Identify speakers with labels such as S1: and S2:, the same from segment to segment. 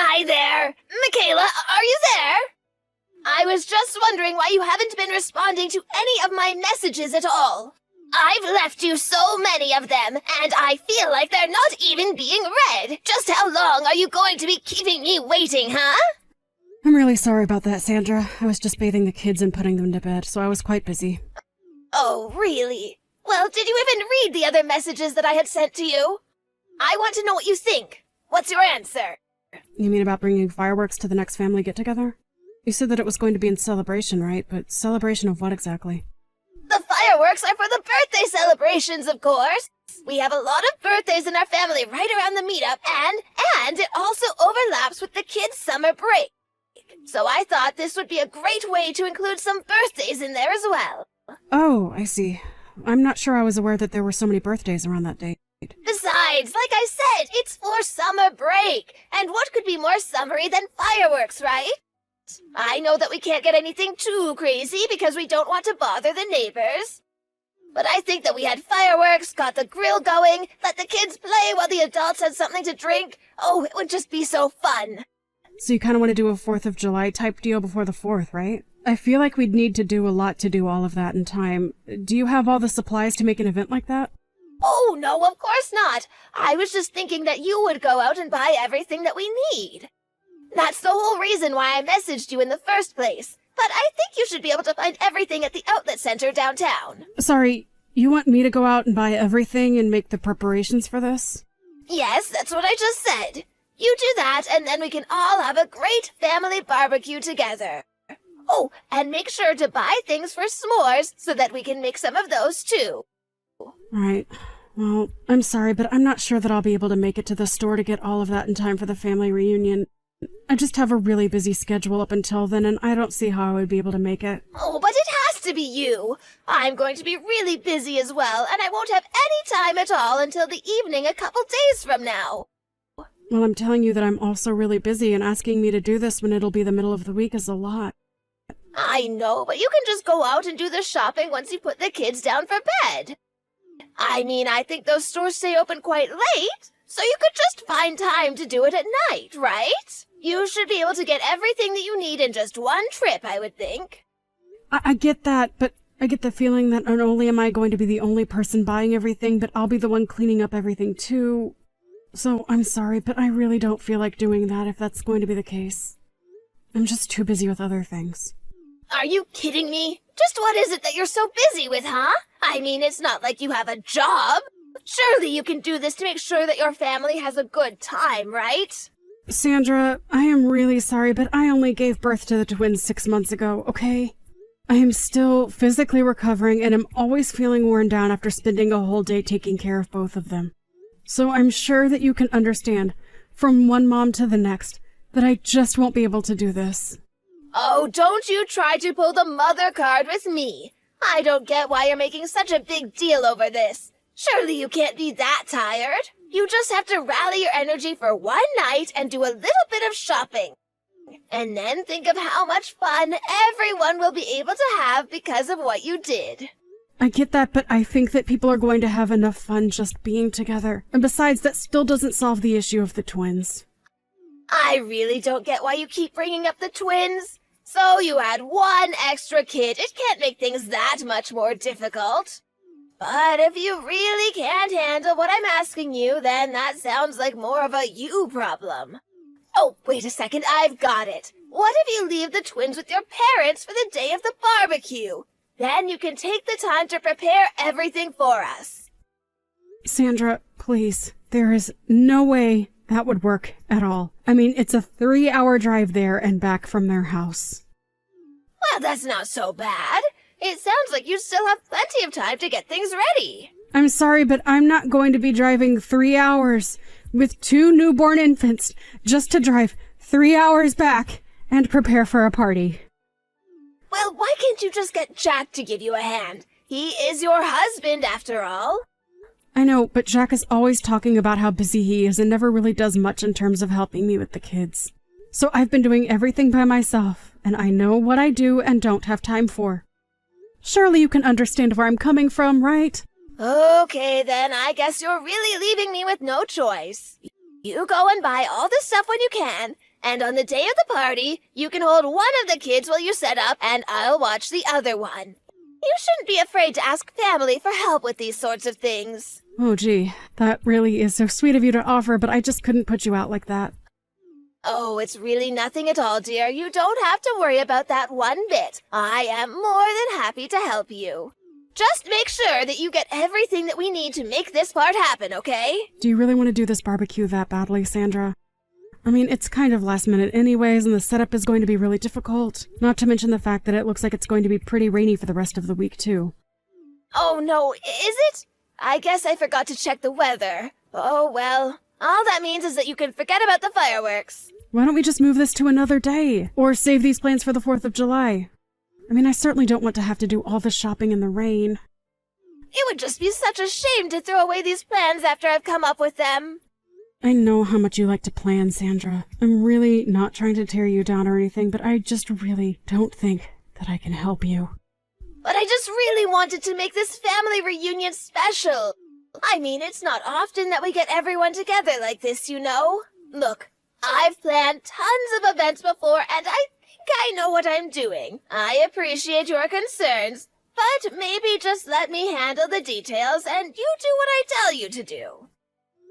S1: Hi there! Michaela, are you there? I was just wondering why you haven't been responding to any of my messages at all. I've left you so many of them, and I feel like they're not even being read. Just how long are you going to be keeping me waiting, huh?
S2: I'm really sorry about that, Sandra. I was just bathing the kids and putting them to bed, so I was quite busy.
S1: Oh, really? Well, did you even read the other messages that I had sent to you? I want to know what you think. What's your answer?
S2: You mean about bringing fireworks to the next family get-together? You said that it was going to be in celebration, right? But celebration of what exactly?
S1: The fireworks are for the birthday celebrations, of course. We have a lot of birthdays in our family right around the meetup, and it also overlaps with the kids' summer break. So I thought this would be a great way to include some birthdays in there as well.
S2: Oh, I see. I'm not sure I was aware that there were so many birthdays around that date.
S1: Besides, like I said, it's for summer break. And what could be more summery than fireworks, right? I know that we can't get anything too crazy because we don't want to bother the neighbors. But I think that we had fireworks, got the grill going, let the kids play while the adults had something to drink. Oh, it would just be so fun.
S2: So you kind of want to do a 4th of July type deal before the 4th, right? I feel like we'd need to do a lot to do all of that in time. Do you have all the supplies to make an event like that?
S1: Oh, no, of course not. I was just thinking that you would go out and buy everything that we need. That's the whole reason why I messaged you in the first place. But I think you should be able to find everything at the outlet center downtown.
S2: Sorry, you want me to go out and buy everything and make the preparations for this?
S1: Yes, that's what I just said. You do that, and then we can all have a great family barbecue together. Oh, and make sure to buy things for s'mores so that we can make some of those too.
S2: Right. Well, I'm sorry, but I'm not sure that I'll be able to make it to the store to get all of that in time for the family reunion. I just have a really busy schedule up until then, and I don't see how I would be able to make it.
S1: Oh, but it has to be you. I'm going to be really busy as well, and I won't have any time at all until the evening a couple days from now.
S2: Well, I'm telling you that I'm also really busy, and asking me to do this when it'll be the middle of the week is a lot.
S1: I know, but you can just go out and do the shopping once you put the kids down for bed. I mean, I think those stores stay open quite late, so you could just find time to do it at night, right? You should be able to get everything that you need in just one trip, I would think.
S2: I get that, but I get the feeling that not only am I going to be the only person buying everything, but I'll be the one cleaning up everything too. So I'm sorry, but I really don't feel like doing that if that's going to be the case. I'm just too busy with other things.
S1: Are you kidding me? Just what is it that you're so busy with, huh? I mean, it's not like you have a job. Surely you can do this to make sure that your family has a good time, right?
S2: Sandra, I am really sorry, but I only gave birth to the twins 6 months ago, okay? I am still physically recovering and am always feeling worn down after spending a whole day taking care of both of them. So I'm sure that you can understand, from one mom to the next, that I just won't be able to do this.
S1: Oh, don't you try to pull the mother card with me. I don't get why you're making such a big deal over this. Surely you can't be that tired. You just have to rally your energy for one night and do a little bit of shopping. And then think of how much fun everyone will be able to have because of what you did.
S2: I get that, but I think that people are going to have enough fun just being together. And besides, that still doesn't solve the issue of the twins.
S1: I really don't get why you keep bringing up the twins. So you had one extra kid. It can't make things that much more difficult. But if you really can't handle what I'm asking you, then that sounds like more of a you problem. Oh, wait a second, I've got it. What if you leave the twins with your parents for the day of the barbecue? Then you can take the time to prepare everything for us.
S2: Sandra, please, there is no way that would work at all. I mean, it's a 3-hour drive there and back from their house.
S1: Well, that's not so bad. It sounds like you still have plenty of time to get things ready.
S2: I'm sorry, but I'm not going to be driving 3 hours with 2 newborn infants just to drive 3 hours back and prepare for a party.
S1: Well, why can't you just get Jack to give you a hand? He is your husband, after all.
S2: I know, but Jack is always talking about how busy he is and never really does much in terms of helping me with the kids. So I've been doing everything by myself, and I know what I do and don't have time for. Surely you can understand where I'm coming from, right?
S1: Okay, then I guess you're really leaving me with no choice. You go and buy all the stuff when you can, and on the day of the party, you can hold one of the kids while you set up, and I'll watch the other one. You shouldn't be afraid to ask family for help with these sorts of things.
S2: Oh, gee, that really is so sweet of you to offer, but I just couldn't put you out like that.
S1: Oh, it's really nothing at all, dear. You don't have to worry about that one bit. I am more than happy to help you. Just make sure that you get everything that we need to make this part happen, okay?
S2: Do you really want to do this barbecue that badly, Sandra? I mean, it's kind of last minute anyways, and the setup is going to be really difficult. Not to mention the fact that it looks like it's going to be pretty rainy for the rest of the week, too.
S1: Oh, no, is it? I guess I forgot to check the weather. Oh, well. All that means is that you can forget about the fireworks.
S2: Why don't we just move this to another day? Or save these plans for the 4th of July? I mean, I certainly don't want to have to do all the shopping in the rain.
S1: It would just be such a shame to throw away these plans after I've come up with them.
S2: I know how much you like to plan, Sandra. I'm really not trying to tear you down or anything, but I just really don't think that I can help you.
S1: But I just really wanted to make this family reunion special. I mean, it's not often that we get everyone together like this, you know. Look, I've planned tons of events before, and I think I know what I'm doing. I appreciate your concerns, but maybe just let me handle the details and you do what I tell you to do.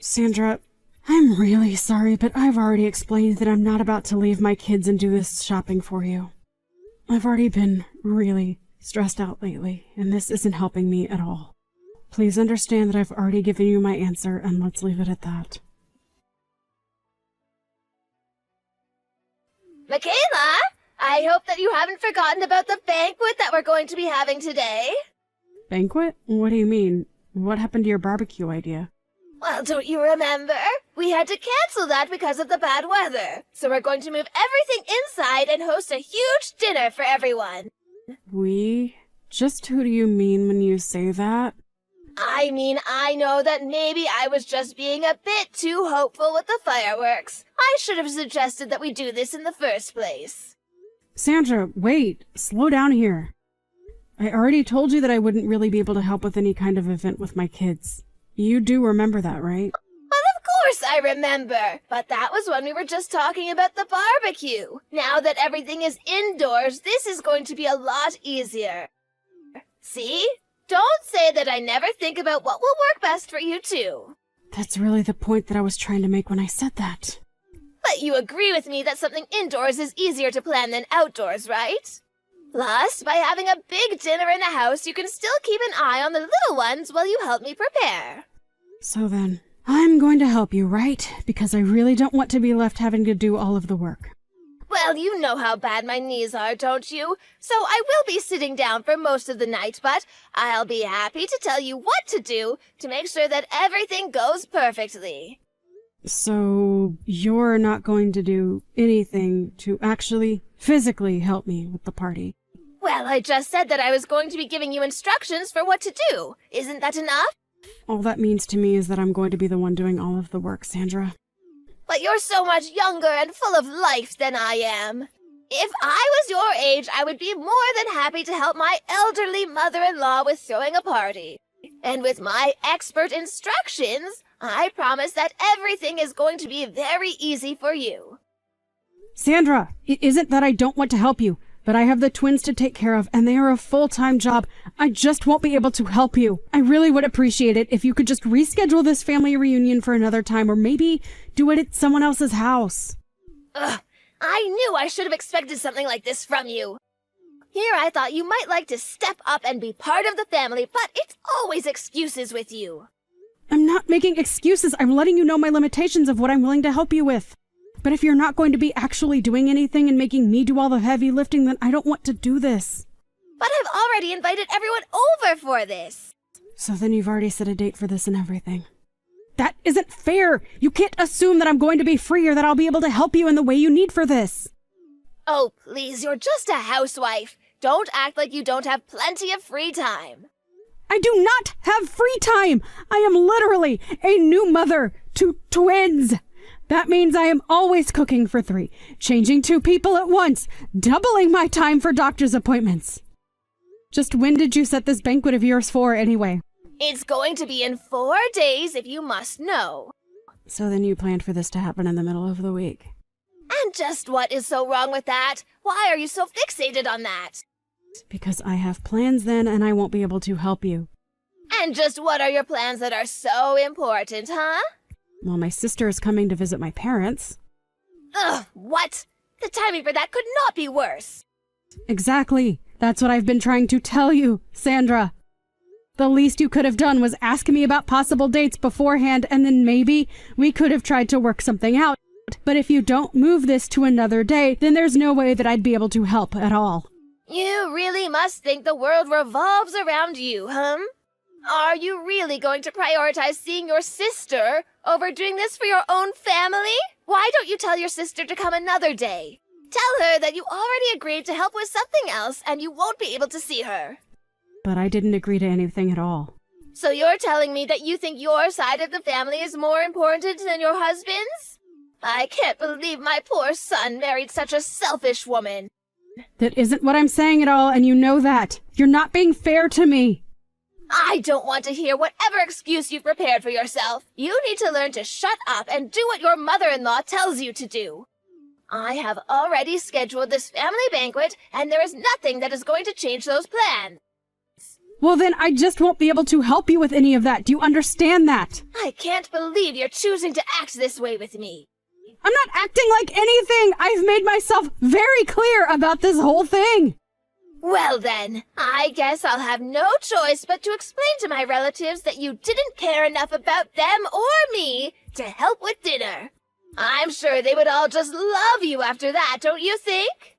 S2: Sandra, I'm really sorry, but I've already explained that I'm not about to leave my kids and do this shopping for you. I've already been really stressed out lately, and this isn't helping me at all. Please understand that I've already given you my answer, and let's leave it at that.
S1: Michaela, I hope that you haven't forgotten about the banquet that we're going to be having today.
S2: Banquet? What do you mean? What happened to your barbecue idea?
S1: Well, don't you remember? We had to cancel that because of the bad weather. So we're going to move everything inside and host a huge dinner for everyone.
S2: We? Just who do you mean when you say that?
S1: I mean, I know that maybe I was just being a bit too hopeful with the fireworks. I should have suggested that we do this in the first place.
S2: Sandra, wait. Slow down here. I already told you that I wouldn't really be able to help with any kind of event with my kids. You do remember that, right?
S1: Well, of course I remember. But that was when we were just talking about the barbecue. Now that everything is indoors, this is going to be a lot easier. See? Don't say that I never think about what will work best for you, too.
S2: That's really the point that I was trying to make when I said that.
S1: But you agree with me that something indoors is easier to plan than outdoors, right? Plus, by having a big dinner in the house, you can still keep an eye on the little ones while you help me prepare.
S2: So then, I'm going to help you, right? Because I really don't want to be left having to do all of the work.
S1: Well, you know how bad my knees are, don't you? So I will be sitting down for most of the night, but I'll be happy to tell you what to do to make sure that everything goes perfectly.
S2: So, you're not going to do anything to actually, physically help me with the party?
S1: Well, I just said that I was going to be giving you instructions for what to do. Isn't that enough?
S2: All that means to me is that I'm going to be the one doing all of the work, Sandra.
S1: But you're so much younger and full of life than I am. If I was your age, I would be more than happy to help my elderly mother-in-law with throwing a party. And with my expert instructions, I promise that everything is going to be very easy for you.
S2: Sandra, it isn't that I don't want to help you, but I have the twins to take care of, and they are a full-time job. I just won't be able to help you. I really would appreciate it if you could just reschedule this family reunion for another time, or maybe do it at someone else's house.
S1: Ugh, I knew I should have expected something like this from you. Here I thought you might like to step up and be part of the family, but it's always excuses with you.
S2: I'm not making excuses. I'm letting you know my limitations of what I'm willing to help you with. But if you're not going to be actually doing anything and making me do all the heavy lifting, then I don't want to do this.
S1: But I've already invited everyone over for this.
S2: So then you've already set a date for this and everything. That isn't fair! You can't assume that I'm going to be free or that I'll be able to help you in the way you need for this.
S1: Oh, please, you're just a housewife. Don't act like you don't have plenty of free time.
S2: I do not have free time! I am literally a new mother to twins! That means I am always cooking for 3, changing 2 people at once, doubling my time for doctor's appointments. Just when did you set this banquet of yours for, anyway?
S1: It's going to be in 4 days if you must know.
S2: So then you planned for this to happen in the middle of the week.
S1: And just what is so wrong with that? Why are you so fixated on that?
S2: Because I have plans then and I won't be able to help you.
S1: And just what are your plans that are so important, huh?
S2: Well, my sister is coming to visit my parents.
S1: Ugh, what? The timing for that could not be worse.
S2: Exactly. That's what I've been trying to tell you, Sandra. The least you could have done was ask me about possible dates beforehand, and then maybe we could have tried to work something out. But if you don't move this to another day, then there's no way that I'd be able to help at all.
S1: You really must think the world revolves around you, Are you really going to prioritize seeing your sister over doing this for your own family? Why don't you tell your sister to come another day? Tell her that you already agreed to help with something else and you won't be able to see her.
S2: But I didn't agree to anything at all.
S1: So you're telling me that you think your side of the family is more important than your husband's? I can't believe my poor son married such a selfish woman.
S2: That isn't what I'm saying at all, and you know that. You're not being fair to me.
S1: I don't want to hear whatever excuse you've prepared for yourself. You need to learn to shut up and do what your mother-in-law tells you to do. I have already scheduled this family banquet, and there is nothing that is going to change those plans.
S2: Well, then I just won't be able to help you with any of that. Do you understand that?
S1: I can't believe you're choosing to act this way with me.
S2: I'm not acting like anything. I've made myself very clear about this whole thing.
S1: Well then, I guess I'll have no choice but to explain to my relatives that you didn't care enough about them or me to help with dinner. I'm sure they would all just love you after that, don't you think?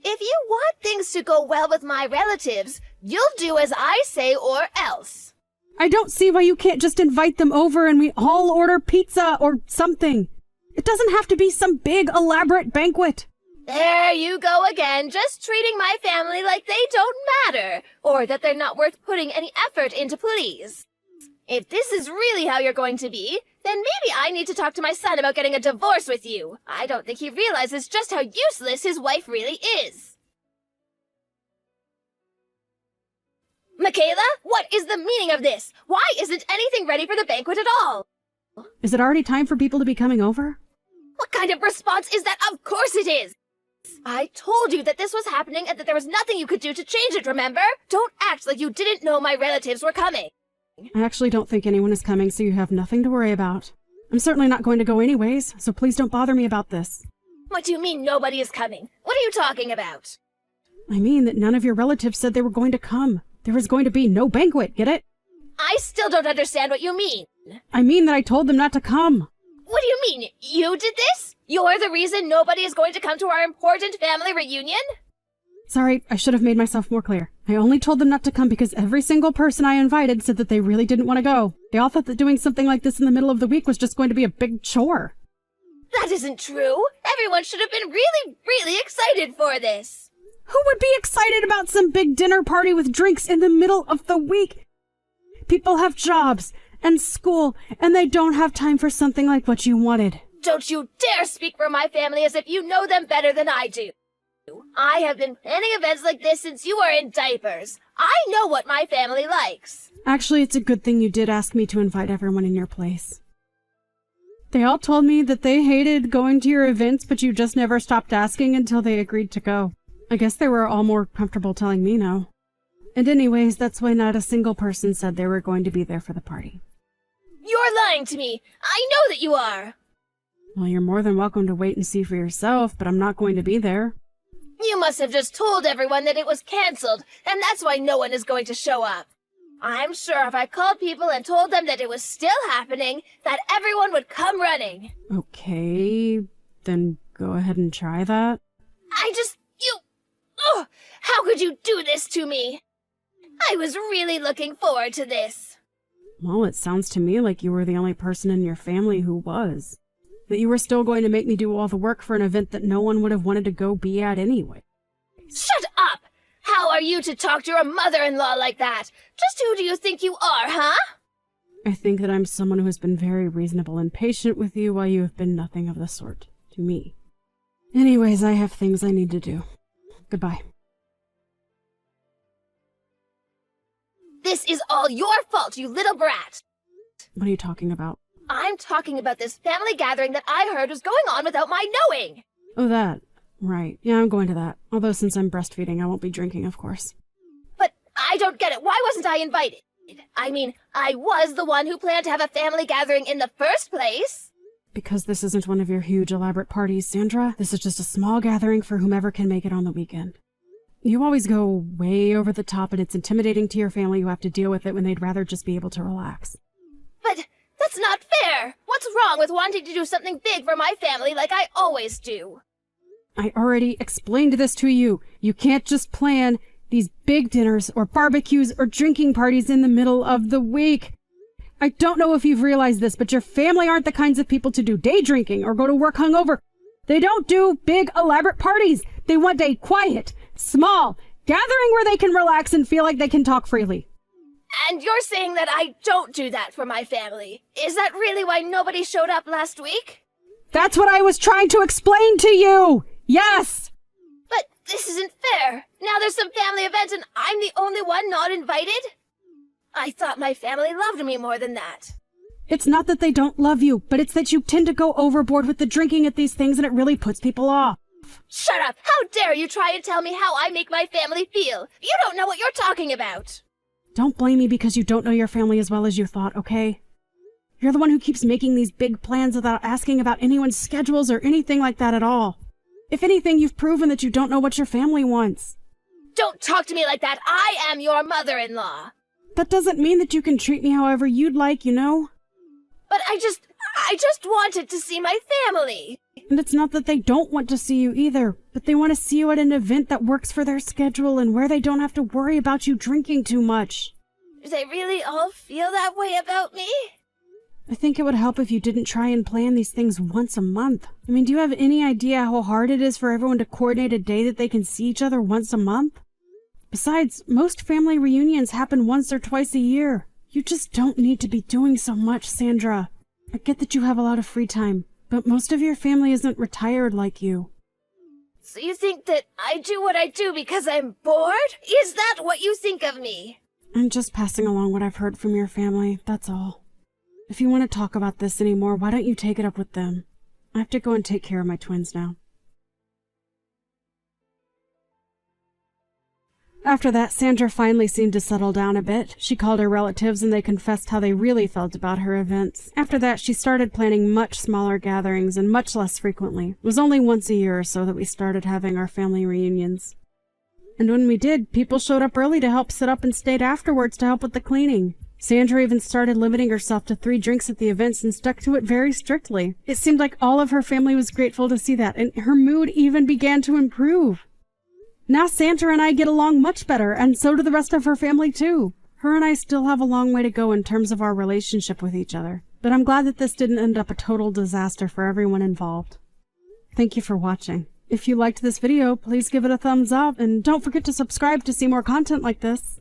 S1: If you want things to go well with my relatives, you'll do as I say or else.
S2: I don't see why you can't just invite them over and we all order pizza or something. It doesn't have to be some big, elaborate banquet.
S1: There you go again, just treating my family like they don't matter, or that they're not worth putting any effort into please. If this is really how you're going to be, then maybe I need to talk to my son about getting a divorce with you. I don't think he realizes just how useless his wife really is. Michaela, what is the meaning of this? Why isn't anything ready for the banquet at all?
S2: Is it already time for people to be coming over?
S1: What kind of response is that? Of course it is! I told you that this was happening and that there was nothing you could do to change it, remember? Don't act like you didn't know my relatives were coming.
S2: I actually don't think anyone is coming, so you have nothing to worry about. I'm certainly not going to go anyways, so please don't bother me about this.
S1: What do you mean nobody is coming? What are you talking about?
S2: I mean that none of your relatives said they were going to come. There was going to be no banquet, get it?
S1: I still don't understand what you mean.
S2: I mean that I told them not to come.
S1: What do you mean? You did this? You're the reason nobody is going to come to our important family reunion?
S2: Sorry, I should have made myself more clear. I only told them not to come because every single person I invited said that they really didn't want to go. They all thought that doing something like this in the middle of the week was just going to be a big chore.
S1: That isn't true. Everyone should have been really, really excited for this.
S2: Who would be excited about some big dinner party with drinks in the middle of the week? People have jobs and school, and they don't have time for something like what you wanted.
S1: Don't you dare speak for my family as if you know them better than I do. I have been planning events like this since you were in diapers. I know what my family likes.
S2: Actually, it's a good thing you did ask me to invite everyone in your place. They all told me that they hated going to your events, but you just never stopped asking until they agreed to go. I guess they were all more comfortable telling me no. And anyways, that's why not a single person said they were going to be there for the party.
S1: You're lying to me. I know that you are.
S2: Well, you're more than welcome to wait and see for yourself, but I'm not going to be there.
S1: You must have just told everyone that it was canceled, and that's why no one is going to show up. I'm sure if I called people and told them that it was still happening, that everyone would come running.
S2: Okay, then go ahead and try that.
S1: Oh, how could you do this to me? I was really looking forward to this.
S2: Well, it sounds to me like you were the only person in your family who was. That you were still going to make me do all the work for an event that no one would have wanted to go be at anyway.
S1: Shut up! How are you to talk to your mother-in-law like that? Just who do you think you are, huh?
S2: I think that I'm someone who has been very reasonable and patient with you while you have been nothing of the sort to me. Anyways, I have things I need to do. Goodbye.
S1: This is all your fault, you little brat!
S2: What are you talking about?
S1: I'm talking about this family gathering that I heard was going on without my knowing.
S2: Oh, that. Right. Yeah, I'm going to that. Although since I'm breastfeeding, I won't be drinking, of course.
S1: But I don't get it. Why wasn't I invited? I mean, I was the one who planned to have a family gathering in the first place.
S2: Because this isn't one of your huge elaborate parties, Sandra. This is just a small gathering for whomever can make it on the weekend. You always go way over the top and it's intimidating to your family who have to deal with it when they'd rather just be able to relax.
S1: But that's not fair. What's wrong with wanting to do something big for my family like I always do?
S2: I already explained this to you. You can't just plan these big dinners or barbecues or drinking parties in the middle of the week. I don't know if you've realized this, but your family aren't the kinds of people to do day drinking or go to work hungover. They don't do big, elaborate parties. They want a quiet, small gathering where they can relax and feel like they can talk freely.
S1: And you're saying that I don't do that for my family. Is that really why nobody showed up last week?
S2: That's what I was trying to explain to you! Yes!
S1: But this isn't fair. Now there's some family event and I'm the only one not invited? I thought my family loved me more than that.
S2: It's not that they don't love you, but it's that you tend to go overboard with the drinking at these things and it really puts people off.
S1: Shut up! How dare you try and tell me how I make my family feel? You don't know what you're talking about.
S2: Don't blame me because you don't know your family as well as you thought, okay? You're the one who keeps making these big plans without asking about anyone's schedules or anything like that at all. If anything, you've proven that you don't know what your family wants.
S1: Don't talk to me like that. I am your mother-in-law.
S2: That doesn't mean that you can treat me however you'd like, you know?
S1: But I just wanted to see my family.
S2: And it's not that they don't want to see you either, but they want to see you at an event that works for their schedule and where they don't have to worry about you drinking too much.
S1: Do they really all feel that way about me?
S2: I think it would help if you didn't try and plan these things once a month. I mean, do you have any idea how hard it is for everyone to coordinate a day that they can see each other once a month? Besides, most family reunions happen once or twice a year. You just don't need to be doing so much, Sandra. I get that you have a lot of free time, but most of your family isn't retired like you.
S1: So you think that I do what I do because I'm bored? Is that what you think of me?
S2: I'm just passing along what I've heard from your family, that's all. If you want to talk about this anymore, why don't you take it up with them? I have to go and take care of my twins now. After that, Sandra finally seemed to settle down a bit. She called her relatives and they confessed how they really felt about her events. After that, she started planning much smaller gatherings and much less frequently. It was only once a year or so that we started having our family reunions. And when we did, people showed up early to help set up and stayed afterwards to help with the cleaning. Sandra even started limiting herself to 3 drinks at the events and stuck to it very strictly. It seemed like all of her family was grateful to see that, and her mood even began to improve. Now Sandra and I get along much better, and so do the rest of her family too. Her and I still have a long way to go in terms of our relationship with each other, but I'm glad that this didn't end up a total disaster for everyone involved. Thank you for watching. If you liked this video, please give it a thumbs up, and don't forget to subscribe to see more content like this.